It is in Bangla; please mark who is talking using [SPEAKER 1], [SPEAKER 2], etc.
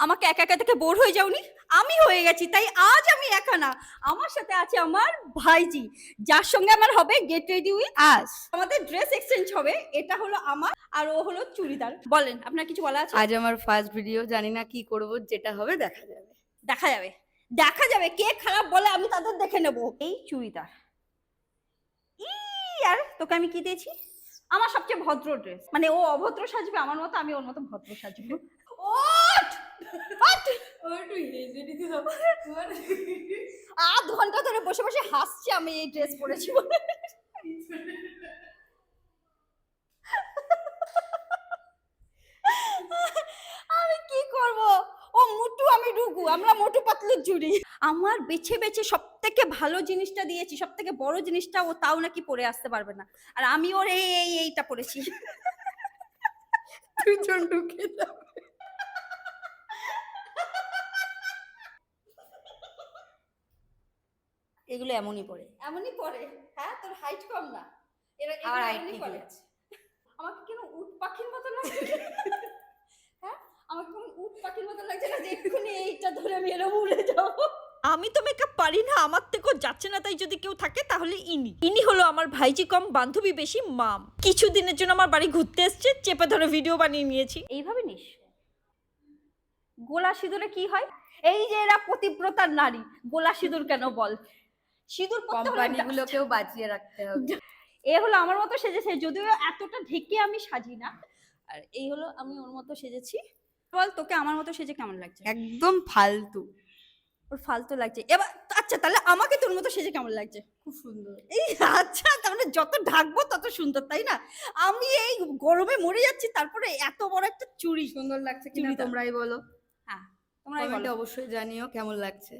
[SPEAKER 1] আমাকে একা একা থেকে বোর হয়ে যাওনি? আমি হয়ে গেছি, তাই আজ আমি একা না, আমার সাথে আছে আমার ভাইজি, যার সঙ্গে আমার হবে গেট রেডি উইথ আস। আমাদের ড্রেস এক্সচেঞ্জ হবে। এটা হলো আমার আর ও হলো চুড়িদার। বলেন, আপনার কিছু বলা আছে?
[SPEAKER 2] আজ আমার ফার্স্ট ভিডিও, জানি না কি করব, যেটা হবে দেখা যাবে।
[SPEAKER 1] দেখা যাবে, দেখা যাবে, কে খারাপ বলে আমি তাদের দেখে নেব। এই চুড়িদার, আর তোকে আমি কি দিয়েছি? আমার সবচেয়ে ভদ্র ড্রেস। মানে ও অভদ্র সাজবে আমার মতো, আমি ওর মতো ভদ্র সাজবো। ওঠ ওঠ, আধ ঘন্টা ধরে বসে বসে হাসছি আমি এই ড্রেস পরেছি বলে। আমি কি করব? ও মুটু, আমি ডুগু, আমরা মোটু পাতলু জুড়ি। আমার বেছে বেছে সব থেকে ভালো জিনিসটা দিয়েছি, সব থেকে বড় জিনিসটা ও তাও নাকি পরে আসতে পারবে না, আর আমি ওর এইটা পরেছি।
[SPEAKER 2] দুজন ঢুকে যাবে।
[SPEAKER 1] এগুলো এমনই পরে, এমনই পরে। হ্যাঁ, তোর হাইট কম না, এরা
[SPEAKER 2] আমার
[SPEAKER 1] এগুলো
[SPEAKER 2] height
[SPEAKER 1] এমনই
[SPEAKER 2] ঠিকই
[SPEAKER 1] পরে।
[SPEAKER 2] আছে।
[SPEAKER 1] আমাকে কেন উট পাখির মতো লাগছে? হ্যাঁ, আমাকে কেমন উট পাখির মতো লাগছে না যে এক্ষুনি এইটা ধরে আমি এরকম উড়ে যাব। আমি তো মেকআপ পারি না, আমার থেকেও যাচ্ছে না, তাই যদি কেউ থাকে তাহলে ইনি হলো আমার ভাইজি কম বান্ধবী বেশি মাম। কিছুদিনের জন্য আমার বাড়ি ঘুরতে এসেছে, চেপে ধরে ভিডিও বানিয়ে নিয়েছি। এইভাবে নিস। গোলা সিঁদুরে কি হয়? এই যে এরা পতিব্রতার নারী, গোলা সিঁদুর কেন বল? সিঁদুর
[SPEAKER 2] কোম্পানিগুলোকেও বাঁচিয়ে রাখতে হবে।
[SPEAKER 1] এ হলো আমার মতো সেজেছে, যদিও এতটা ঢেকে আমি সাজি না। আর এই হলো আমি ওর মতো সেজেছি। বল, তোকে আমার মতো সেজে কেমন লাগছে?
[SPEAKER 2] একদম ফালতু।
[SPEAKER 1] ওর ফালতু লাগছে। এবার আচ্ছা, তাহলে আমাকে তোর মতো সেজে কেমন লাগছে?
[SPEAKER 2] খুব সুন্দর।
[SPEAKER 1] এই আচ্ছা, তাহলে যত ঢাকবো তত সুন্দর, তাই না? আমি এই গরমে মরে যাচ্ছি, তারপরে এত বড় একটা চুড়ি।
[SPEAKER 2] সুন্দর লাগছে কিনা
[SPEAKER 1] চুড়িদার।
[SPEAKER 2] তোমরাই বলো,
[SPEAKER 1] হ্যাঁ, তোমরাই
[SPEAKER 2] কমেন্টে
[SPEAKER 1] বলো।
[SPEAKER 2] অবশ্যই জানিও কেমন লাগছে।